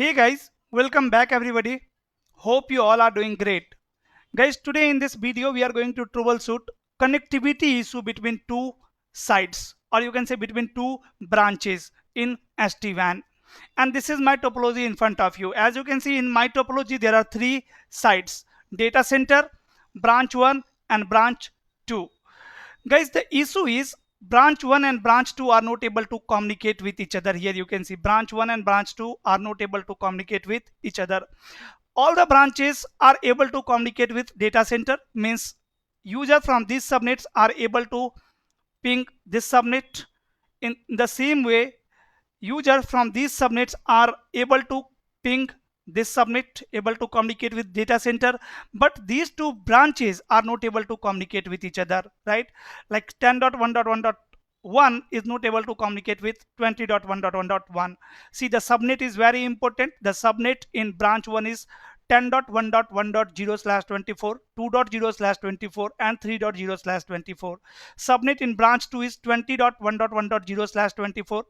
Hey guys, welcome back everybody. Hope you all are doing great. Guys, today in this video we are going to troubleshoot connectivity issue between two sites, or you can say between two branches in SD-WAN. And this is my topology in front of you. As you can see in my topology there are three sites: data center, branch 1 and branch 2. Guys, the issue is branch 1 and branch 2 are not able to communicate with each other. Here you can see branch 1 and branch 2 are not able to communicate with each other. All the branches are able to communicate with data center, means user from these subnets are able to ping this subnet. In the same way, user from these subnets are able to ping this subnet, able to communicate with data center, but these two branches are not able to communicate with each other, right? Like 10.1.1.1 is not able to communicate with 20.1.1.1. See, the subnet is very important. The subnet in branch 1 is 10.1.1.0/24, 2.0/24 and 3.0/24. Subnet in branch 2 is 20.1.1.0/24,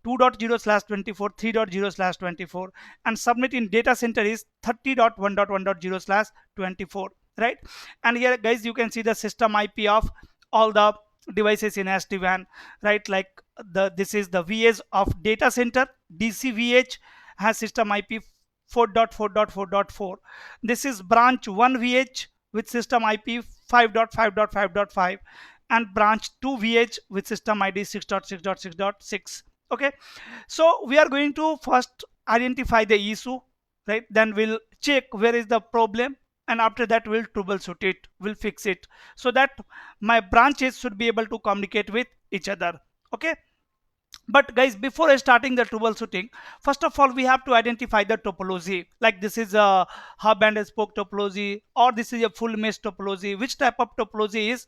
2.0/24, 3.0/24, and subnet in data center is 30.1.1.0/24, right? And here guys you can see the system IP of all the devices in SD-WAN, right? Like this is the VH of data center. DC VH has system IP 4.4.4.4. This is branch 1 VH with system IP 5.5.5.5 and branch 2 VH with system ID 6.6.6.6. Okay, so we are going to first identify the issue, right? Then we'll check where is the problem, and after that we'll troubleshoot it, we'll fix it, so that my branches should be able to communicate with each other. Okay, but guys, before starting the troubleshooting, first of all we have to identify the topology. Like this is a hub and spoke topology, or this is a full mesh topology. Which type of topology is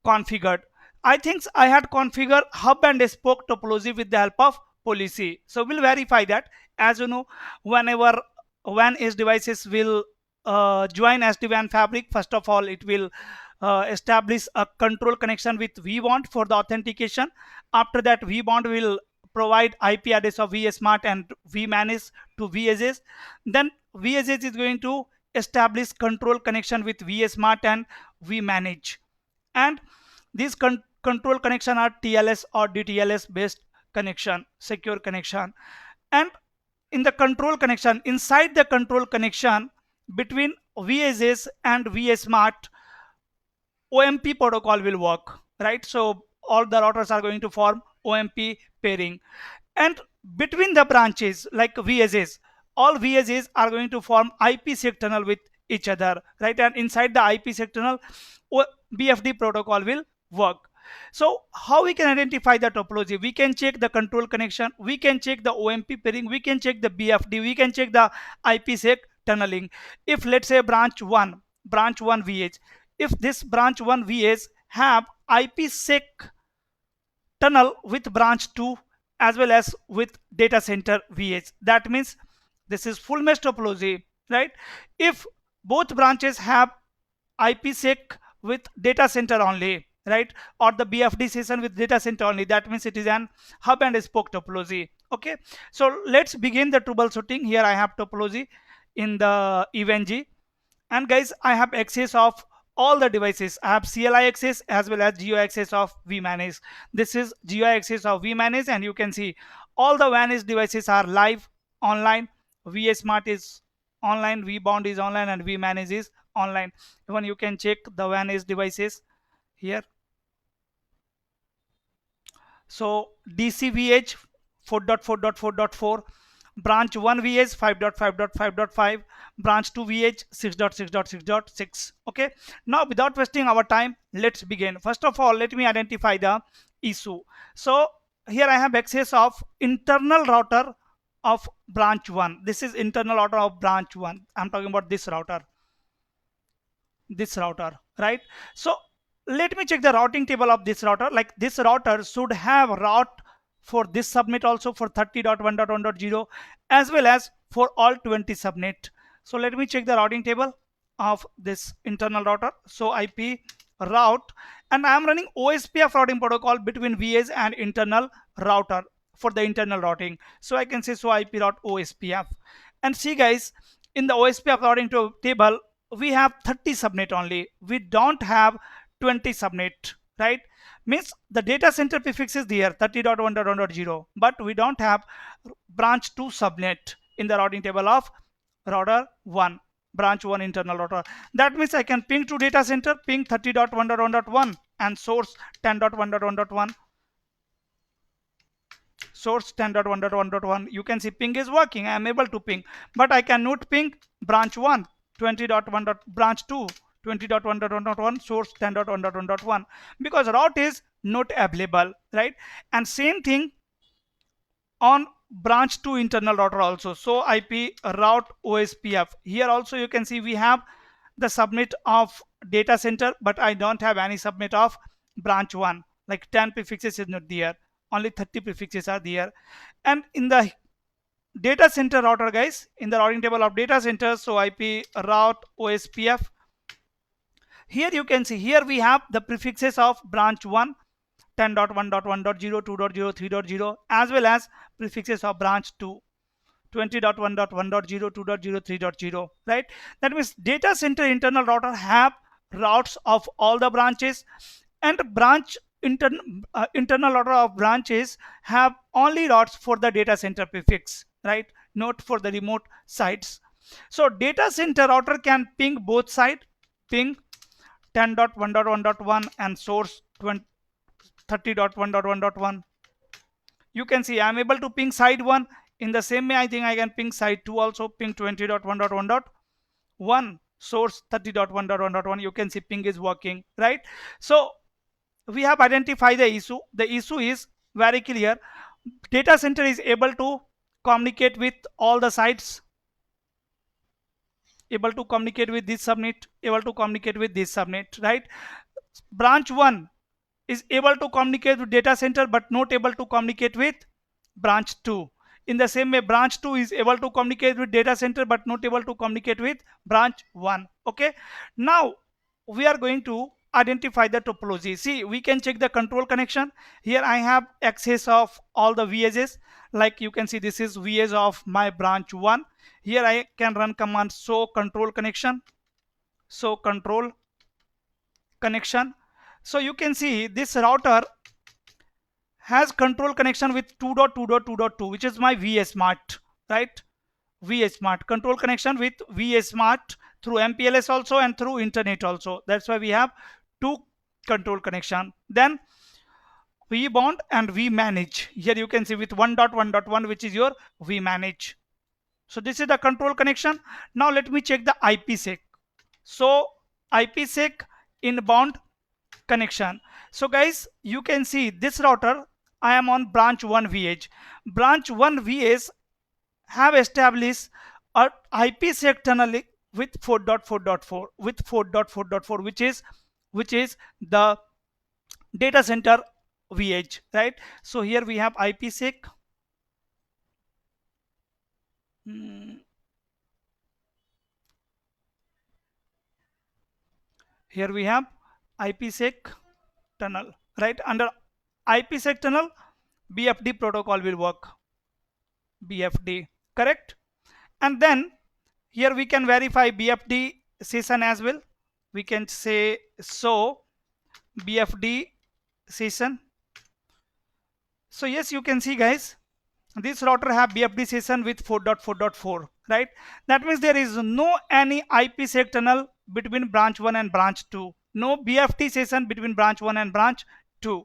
configured? I think I had configured hub and spoke topology with the help of policy. So we'll verify that. As you know, whenever WAN edge devices will join SD-WAN fabric, first of all it will establish a control connection with vBond for the authentication. After that, vBond will provide IP address of vSmart and vManage to vEdges. Then vEdges is going to establish control connection with vSmart and vManage, and these control connection are TLS or DTLS based connection, secure connection. And in the control connection, inside the control connection between vEdges and vSmart, OMP protocol will work, right? So all the routers are going to form OMP pairing, and between the branches like vEdges, all vEdges are going to form IPsec tunnel with each other, right? And inside the IPsec tunnel, BFD protocol will work. So how we can identify the topology? We can check the control connection, we can check the OMP pairing, we can check the BFD, we can check the IPsec tunneling. If let's say branch 1 VH, if this branch 1 VH have IPsec tunnel with branch 2 as well as with data center VH, that means this is full mesh topology, right? If both branches have IPsec with data center only, right, or the BFD session with data center only, that means it is an hub and spoke topology. Okay, so let's begin the troubleshooting. Here I have topology in the EVNG, and guys I have access of all the devices. I have CLI access as well as GUI access of vManage. This is GUI access of vManage, and you can see all the WAN edge devices are live online. vSmart is online, vBond is online, and vManage is online. Even you can check the WAN edge devices here. So DCVH 4.4.4.4, branch 1 VH 5.5.5.5, branch 2 VH 6.6.6.6. Okay, now without wasting our time, let's begin. First of all, let me identify the issue. So here I have access of internal router of branch 1. This is internal router of branch 1. I'm talking about this router, right? So let me check the routing table of this router. Like this router should have route for this subnet also, for 30.1.1.0 as well as for all 20 subnet. So let me check the routing table of this internal router. So IP route, and I am running OSPF routing protocol between VH and internal router for the internal routing. So I can say so IP route OSPF. And see guys, in the OSPF routing table we have 30 subnet only, we don't have 20 subnet, right? Means the data center prefix is there 30.1.1.0, but we don't have branch 2 subnet in the routing table of router 1, branch 1 internal router. That means I can ping to data center, ping 30.1.1.1 and source 10.1.1.1, source 10.1.1.1. You can see ping is working, I am able to ping, but I cannot ping branch 1 20.1. branch 2 20.1.1.1 source 10.1.1.1 because route is not available, right? And same thing on branch 2 internal router also. So IP route OSPF, here also you can see we have the subnet of data center, but I don't have any subnet of branch 1, like 10 prefixes is not there, only 30 prefixes are there. And in the data center router guys, in the routing table of data center, so IP route OSPF, here you can see here we have the prefixes of branch 1 10.1.1.0 2.0 3.0 as well as prefixes of branch 2 20.1.1.0 2.0 3.0, right? That means data center internal router have routes of all the branches, and branch internal router of branches have only routes for the data center prefix, right? Not for the remote sites. So data center router can ping both side, ping 10.1.1.1 and source 30.1.1.1. You can see I'm able to ping side 1. In the same way I think I can ping side 2 also, ping 20.1.1.1 source 30.1.1.1. you can see ping is working, right? So we have identified the issue. The issue is very clear. Data center is able to communicate with all the sites, able to communicate with this subnet, able to communicate with this subnet, right? Branch 1 is able to communicate with data center but not able to communicate with branch 2. In the same way branch 2 is able to communicate with data center but not able to communicate with branch 1. Okay, now we are going to identify the topology. See, we can check the control connection. Here I have access of all the VSs, like you can see this is VS of my branch 1. Here I can run command show control connection, show control connection. So you can see this router has control connection with 2.2.2.2, which is my VS Smart, right? VS Smart control connection with VS Smart through MPLS also and through internet also. That's why we have two control connection. Then vBond and vManage. Here you can see with 1.1.1, which is your vManage. So this is the control connection. Now let me check the IPsec. So IPsec inbound connection. So guys, you can see this router, I am on branch 1 VH. Branch 1 VH have established a IPsec tunnel with 4.4.4 with 4.4.4, which is the data center VH, right? So here we have IPsec. Here we have IPsec tunnel, right? Under IPsec tunnel, BFD protocol will work. BFD, correct? And then here we can verify BFD session as well. We can say so BFD session. So yes, you can see guys, this router have BFD session with 4.4.4, right? That means there is no any IPsec tunnel between branch 1 and branch 2. No BFD session between branch 1 and branch 2.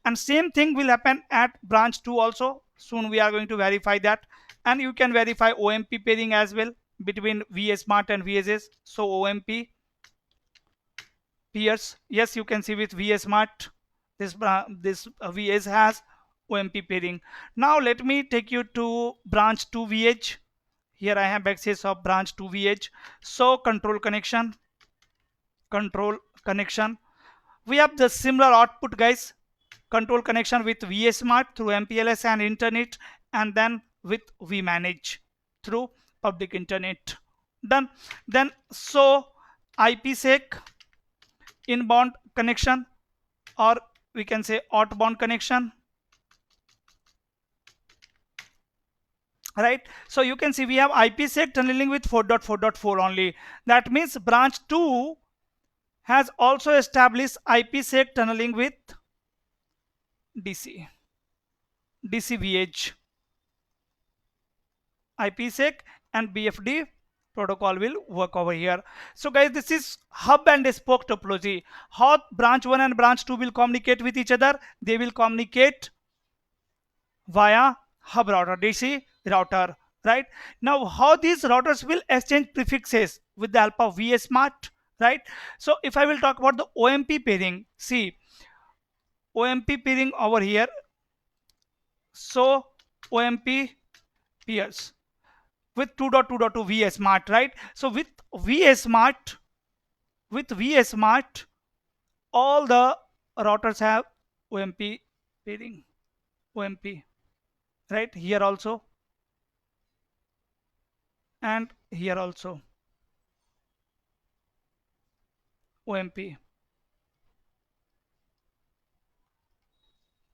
And same thing will happen at branch 2 also. Soon we are going to verify that. And you can verify OMP pairing as well between VS Smart and VSS. So OMP peers. Yes, you can see with VS Smart, this VS has OMP pairing. Now let me take you to branch 2 VH. Here I have access of branch 2 VH. So control connection. We have the similar output guys. Control connection with VS Smart through MPLS and internet, and then with vManage through public internet. Done. Then so IPsec inbound connection, or we can say outbound connection. right? So you can see we have IPsec tunneling with 4.4.4 only. That means branch 2 has also established IPsec tunneling with DC, DCVH, IPsec and BFD protocol will work over here. So guys, this is hub and spoke topology. How branch 1 and branch 2 will communicate with each other? They will communicate via hub router, DC router, right? Now how these routers will exchange prefixes with the help of vsmart, right? So if I will talk about the OMP pairing, see OMP pairing over here. So OMP pairs with 2.2.2 vsmart, right? So with vsmart, all the routers have OMP pairing, OMP, right? Here also and here also OMP,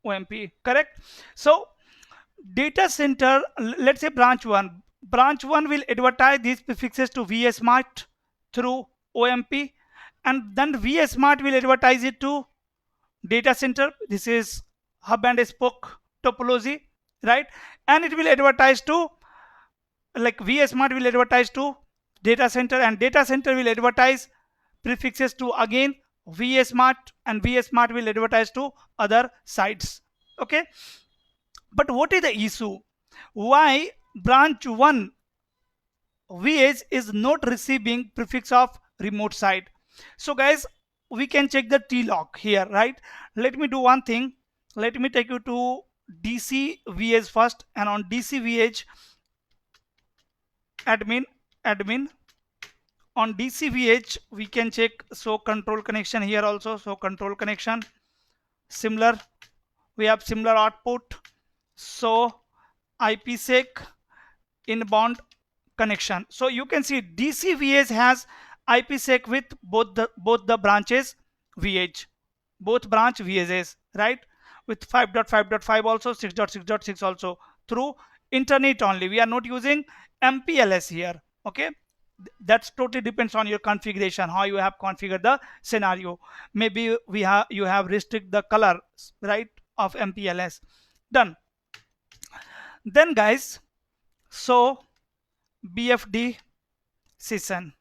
OMP, correct? So data center, let's say branch 1 will advertise these prefixes to vsmart through OMP, and then vsmart will advertise it to data center. This is hub and spoke topology, right? And it will advertise to, like vsmart will advertise to data center, and data center will advertise prefixes to again vsmart, and vsmart will advertise to other sites. Okay, but what is the issue? Why branch 1 vh is not receiving prefix of remote site? So guys, we can check the T-log here, right? Let me do one thing. Let me take you to DCVH first, and on DCVH admin on DCVH we can check. So control connection here also, so control connection similar, we have similar output. So IPsec inbound connection. So you can see DCVH has IPsec with both the branches VH, both branch VHs, right? With 5.5.5 also, 6.6.6 also, through internet only. We are not using MPLS here. Okay, that's totally depends on your configuration, how you have configured the scenario. Maybe you have restrict the color, right, of MPLS. Done. Then guys, so BFD session.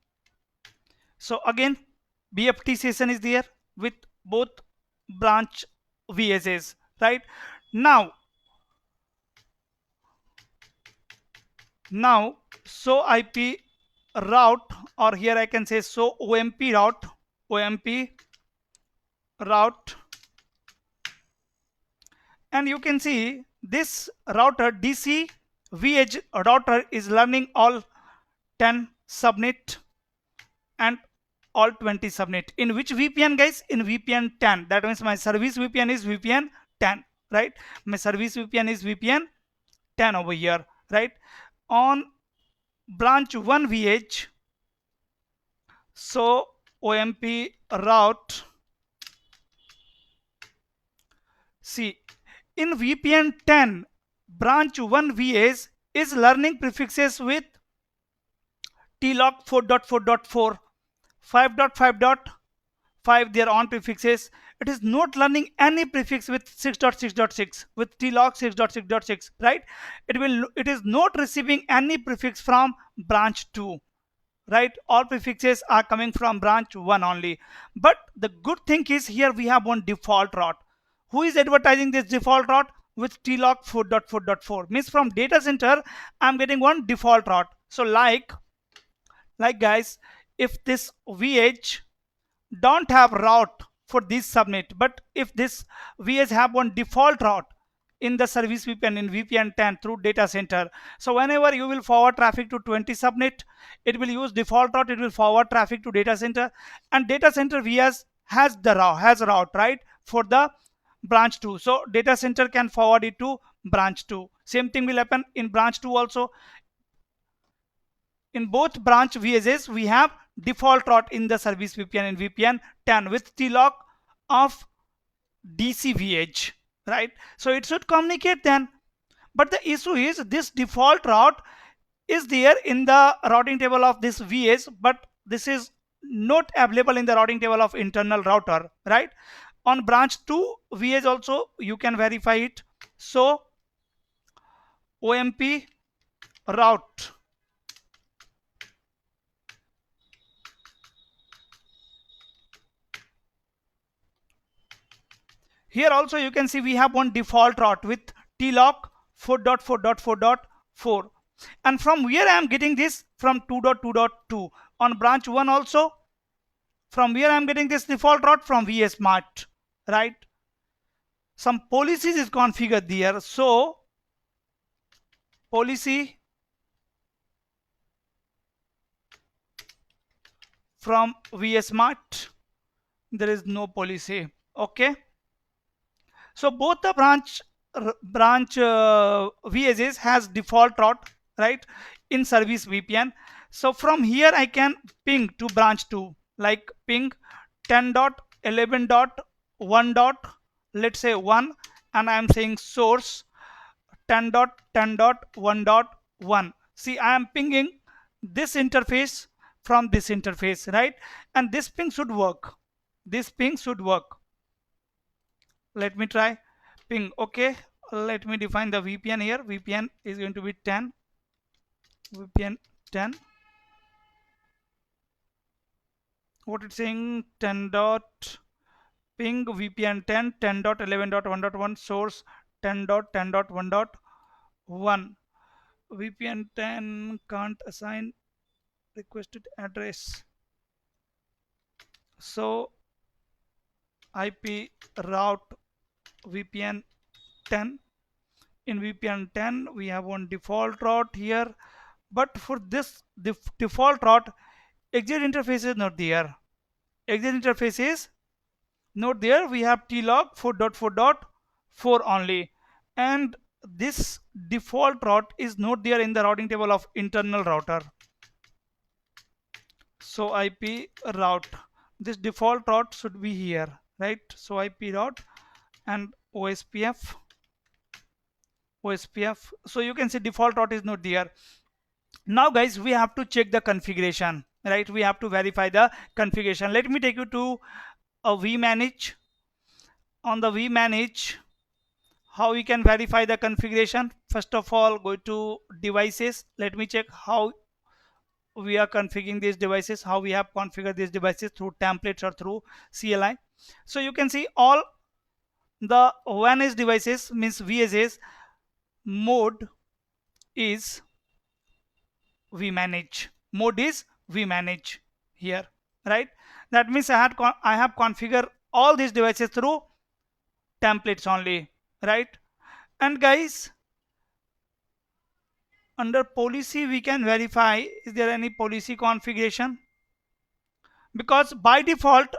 So again BFT session is there with both branch VSS, right? Now so IP route, or here I can say so OMP route, and you can see this router DC VH router is learning all 10 subnet and all 20 subnet. In which VPN guys? In VPN 10. That means my service VPN is VPN 10, right? My service VPN is VPN 10 over here, right? On branch 1 VH, so OMP route, see in VPN 10 branch 1 VH is learning prefixes with TLOG 4.4.4, 5.5.5 their on prefixes. It is not learning any prefix with 6.6.6 with TLOG 6.6.6, right? It is not receiving any prefix from branch 2, right? All prefixes are coming from branch 1 only. But the good thing is here we have one default route. Who is advertising this default route? With TLOG 4.4.4, means from data center I'm getting one default route. So like guys, if this VH don't have route for this subnet, but if this VH have one default route in the service VPN in VPN 10 through data center, so whenever you will forward traffic to 20 subnet, it will use default route, it will forward traffic to data center, and data center VS has route, right, for the branch 2. So data center can forward it to branch 2. Same thing will happen in branch 2 also. In both branch VSS we have default route in the service VPN in VPN 10 with TLOG of DCVH, right? So it should communicate then. But the issue is this default route is there in the routing table of this VS, but this is not available in the routing table of internal router, right? On branch 2 VS also you can verify it. So OMP route, here also you can see we have one default route with tlock 4.4.4.4, and from where I am getting this, from 2.2.2. On branch 1 also, from where I am getting this default route, from VS Mart, right? Some policies is configured there. So policy from VS Mart, there is no policy. Okay, so both the branch VSS has default route, right, in service VPN. So from here I can ping to branch 2, like ping 10.11.1. Let's say 1, and I am saying source 10.10.1.1. See, I am pinging this interface from this interface, right? And this ping should work. This ping should work. Let me try ping. Okay, let me define the VPN here. VPN is going to be 10. VPN 10. What it's saying, 10 dot ping VPN 10, 10.11.1.1, source 10.10.1.1. VPN 10 can't assign requested address. So IP route VPN 10. In VPN 10 we have one default route here, but for this default route, exit interface is not there. Exit interface is not there. We have tlog 4.4.4 only, and this default route is not there in the routing table of internal router. So IP route, this default route should be here, right? So IP route and OSPF. So you can see default route is not there. Now guys, we have to check the configuration, right? We have to verify the configuration. Let me take you to a vmanage. On the vmanage, how we can verify the configuration? First of all, go to devices. Let me check how we are configuring these devices, how we have configured these devices through templates or through CLI. So you can see all the WAN devices, means VSS mode is vmanage. Mode is vmanage here, right? That means I have configured all these devices through templates only, right? And guys, under policy we can verify is there any policy configuration, because by default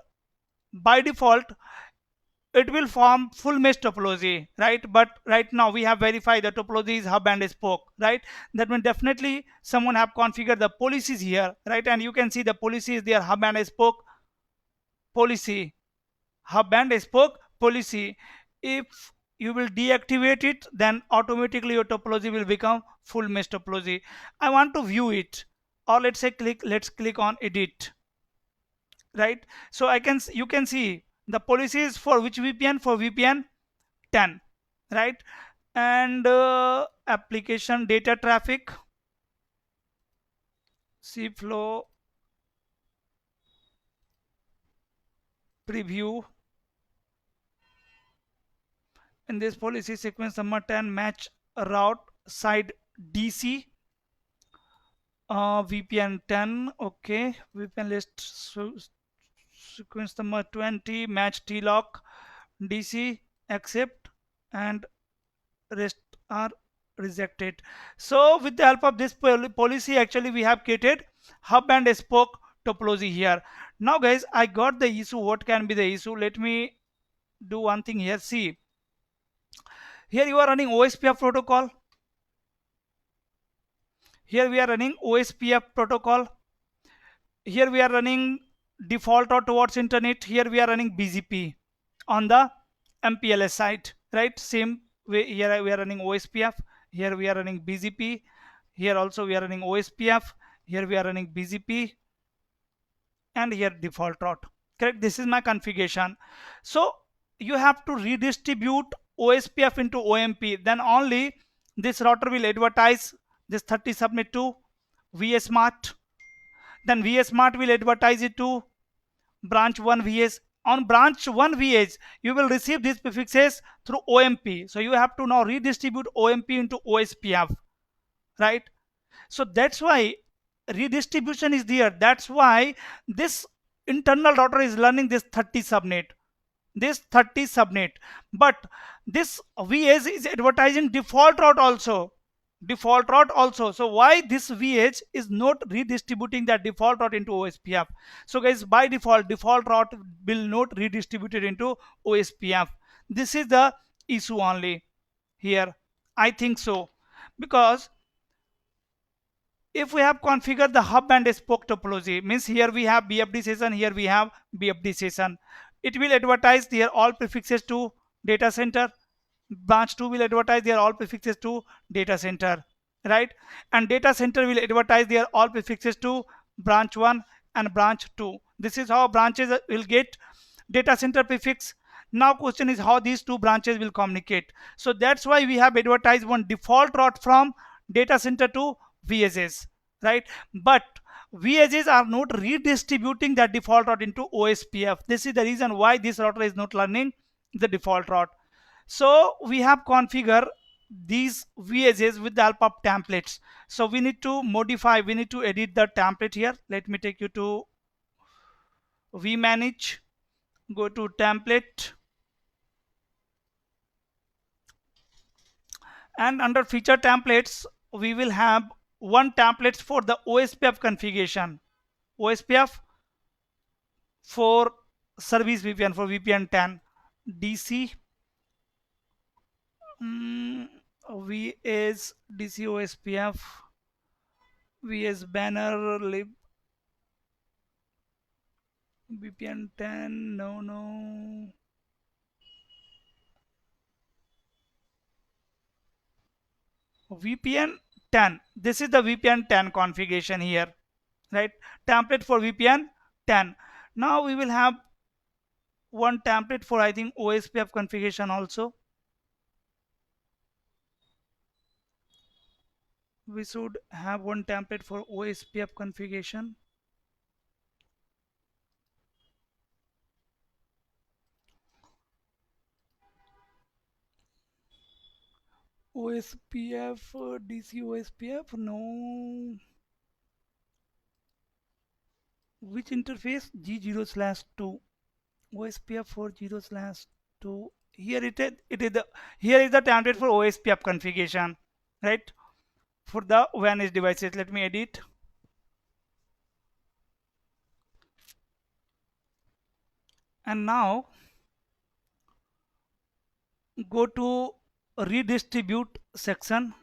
it will form full mesh topology, right? But right now we have verified the topology is hub and spoke, right? That means definitely someone have configured the policies here, right? And you can see the policy is there, hub and spoke policy, hub and spoke policy. If you will deactivate it, then automatically your topology will become full mesh topology. I want to view it, or let's say let's click on edit, right? So you can see the policies for which VPN, for VPN 10, right? And application data traffic, cflow preview. In this policy sequence number 10, match route side DC, VPN 10. Okay, VPN list. So sequence number 20, match tlock DC, accept, and rest are rejected. So with the help of this policy, actually we have created hub and spoke topology here. Now guys, I got the issue. What can be the issue? Let me do one thing here. See, here you are running OSPF protocol. Here we are running OSPF protocol. Here we are running default or towards internet. Here we are running BGP on the MPLS side, right? Same way here we are running OSPF. Here we are running BGP. Here also we are running OSPF. Here we are running BGP, and here default route. Correct, this is my configuration. So you have to redistribute OSPF into OMP, then only this router will advertise this 30 subnet to VSmart, then VSmart will advertise it to branch 1 VS. On branch 1 VS you will receive these prefixes through OMP, so you have to now redistribute OMP into OSPF, right? So that's why redistribution is there. That's why this internal router is learning this 30 subnet, but this VH is advertising default route also, so why this VH is not redistributing that default route into OSPF? So guys, by default route will not redistributed into OSPF. This is the issue only here, I think so, because if we have configured the hub and spoke topology, means here we have BFD session, here we have BFD session, it will advertise their all prefixes to data center. Branch 2 will advertise their all prefixes to data center, right? And data center will advertise their all prefixes to branch 1 and branch 2. This is how branches will get data center prefix. Now question is how these two branches will communicate. So that's why we have advertised one default route from data center to VSS, right? But VSS are not redistributing that default route into OSPF. This is the reason why this router is not learning the default route. So we have configured these VSS with the help of templates. So we need to modify, we need to edit the template here. Let me take you to vmanage, go to template, and under feature templates we will have one template for the OSPF configuration. OSPF for service VPN, for VPN 10 DC VS DC OSPF VS banner lib VPN 10, no, VPN 10. This is the VPN 10 configuration here, right? Template for VPN 10. Now we will have one template for, I think, OSPF configuration also. We should have one template for OSPF configuration. OSPF, DC OSPF, no. Which interface? G0/2. OSPF 40/2. Here it is the, here is the template for OSPF configuration, right? For the WAN devices. Let me edit. And now go to redistribute section.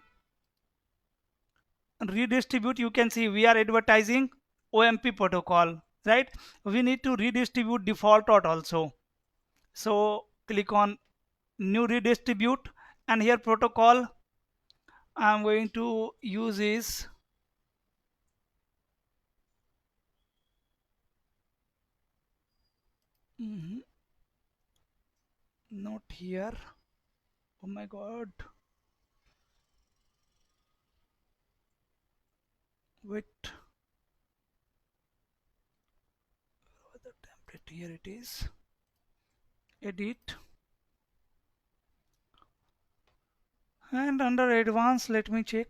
Redistribute, you can see we are advertising OMP protocol, right? We need to redistribute default route also. So click on new redistribute, and here protocol I'm going to use is not here. Oh my god, wait, the template, here it is, edit, and under advanced, let me check.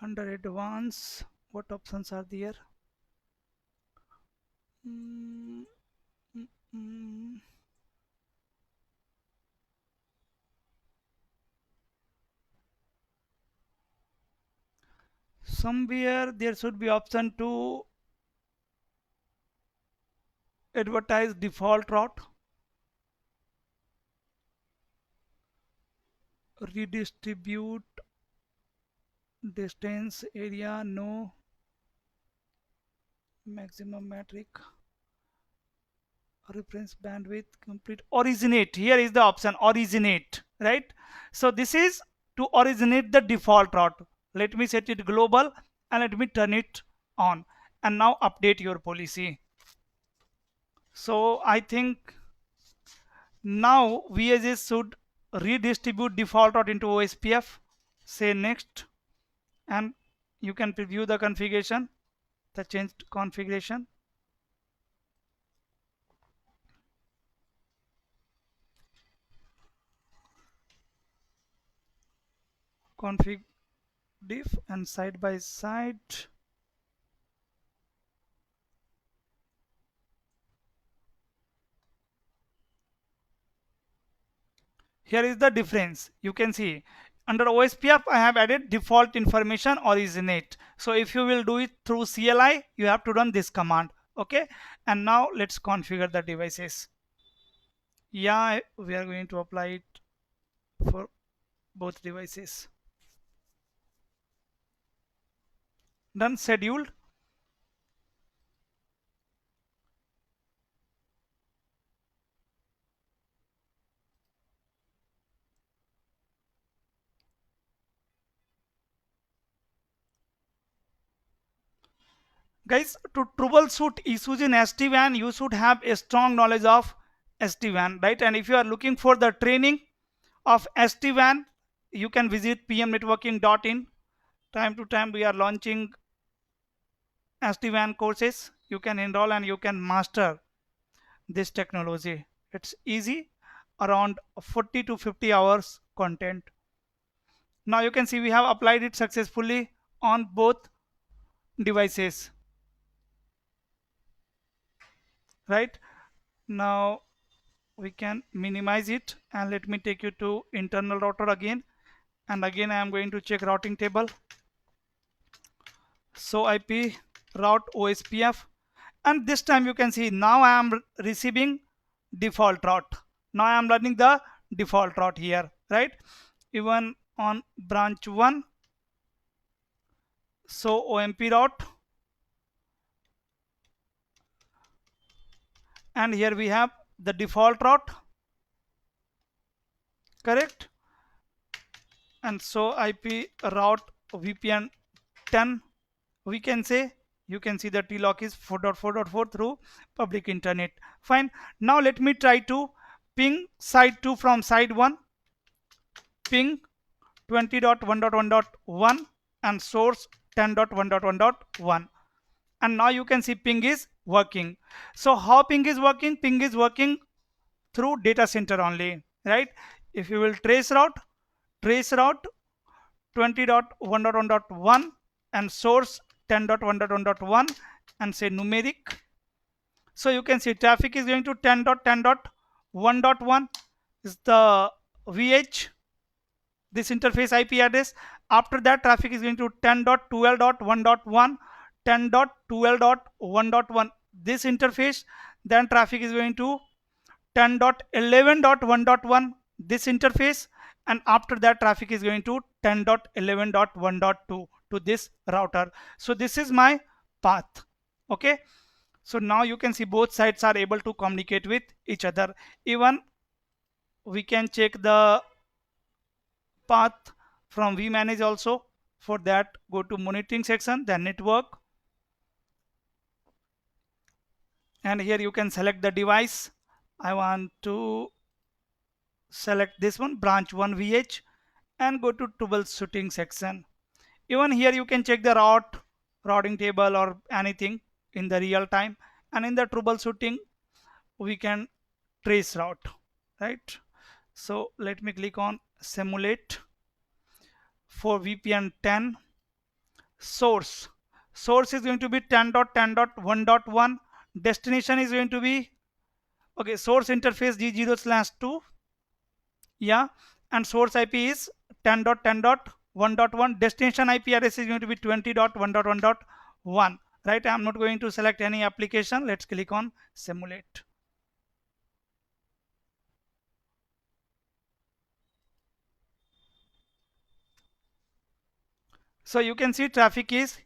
Under advanced, what options are there? Somewhere there should be option to advertise default route, redistribute distance area, no, maximum metric, reference bandwidth, complete, originate. Here is the option originate, right? So this is to originate the default route. Let me set it global and let me turn it on, and now update your policy. So I think now VSS should redistribute default route into OSPF. Say next, and you can preview the configuration, the changed configuration. Config diff and side by side. Here is the difference. You can see under OSPF I have added default information originate. So if you will do it through CLI, you have to run this command. Okay, and now let's configure the devices. Yeah, we are going to apply it for both devices. Done. Scheduled. Guys, to troubleshoot issues in SD-WAN, you should have a strong knowledge of SD-WAN, right? And if you are looking for the training of SD-WAN, you can visit pmnetworking.in. Time to time we are launching SD-WAN courses. You can enroll and you can master this technology. It's easy, around 40 to 50 hours content. Now you can see we have applied it successfully on both devices, right? Now we can minimize it, and let me take you to internal router again, and again I am going to check routing table. So IP route OSPF, and this time you can see now I am receiving default route. Now I am running the default route here, right? Even on branch 1, so OMP route, and here we have the default route, correct? And so IP route VPN 10, we can say. You can see the TLOC is 4.4.4 through public internet. Fine. Now let me try to ping side 2 from side 1, ping 20.1.1.1 and source 10.1.1.1, and now you can see ping is working. So how ping is working? Ping is working through data center only, right? If you will trace route 20.1.1.1 and source 10.1.1.1 and say numeric. So you can see traffic is going to 10.10.1.1 is the VH, this interface IP address. After that traffic is going to 10.12.1.1, 10.12.1.1 this interface. Then traffic is going to 10.11.1.1 this interface, and after that traffic is going to 10.11.1.2 to this router. So this is my path. Okay, so now you can see both sides are able to communicate with each other. Even we can check the path from vmanage also. For that, go to monitoring section, then network, and here you can select the device. I want to select this one, branch 1 VH, and go to troubleshooting section. Even here you can check the routing table or anything in the real time, and in the troubleshooting we can trace route, right? So let me click on simulate. For VPN 10, source is going to be 10.10.1.1, destination is going to be, okay, source interface G0/2, yeah, and source IP is 10.10.1.1, destination IP address is going to be 20.1.1.1, right? I'm not going to select any application. Let's click on simulate. So you can see traffic is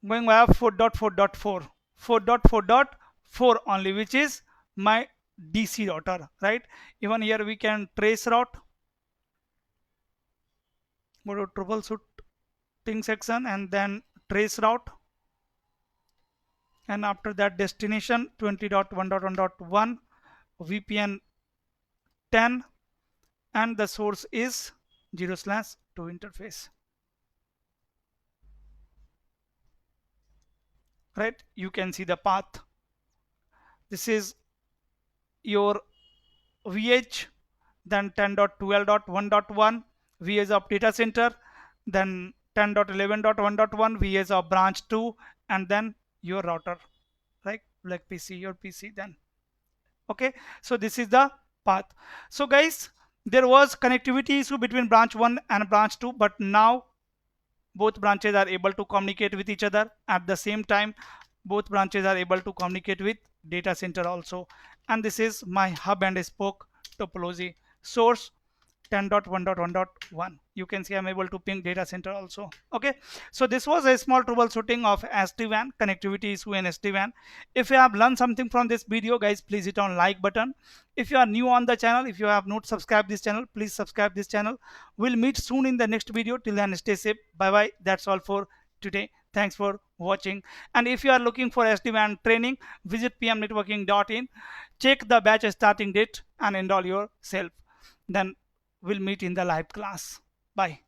going via 4.4.4 only, which is my DC router, right? Even here we can trace route, go to troubleshooting section and then trace route, and after that destination 20.1.1.1 VPN 10, and the source is 0/2 interface, right? You can see the path. This is your VH, then 10.12.1.1 VH of data center, then 10.11.1.1 VH of branch 2, and then your router, right? Like PC, your PC then. Okay, so this is the path. So guys, there was connectivity issue between branch 1 and branch 2, but now both branches are able to communicate with each other. At the same time, both branches are able to communicate with data center also. And this is my hub and spoke topology. Source 10.1.1.1. You can see I'm able to ping data center also. Okay, so this was a small troubleshooting of SD-WAN, connectivity issue in SD-WAN. If you have learned something from this video, guys, please hit on like button. If you are new on the channel, if you have not subscribed this channel, please subscribe this channel. We'll meet soon in the next video. Till then, stay safe. Bye bye. That's all for today. Thanks for watching. And if you are looking for SD-WAN training, visit pmnetworking.in. Check the batch starting date and enroll yourself. Then we'll meet in the live class. Bye.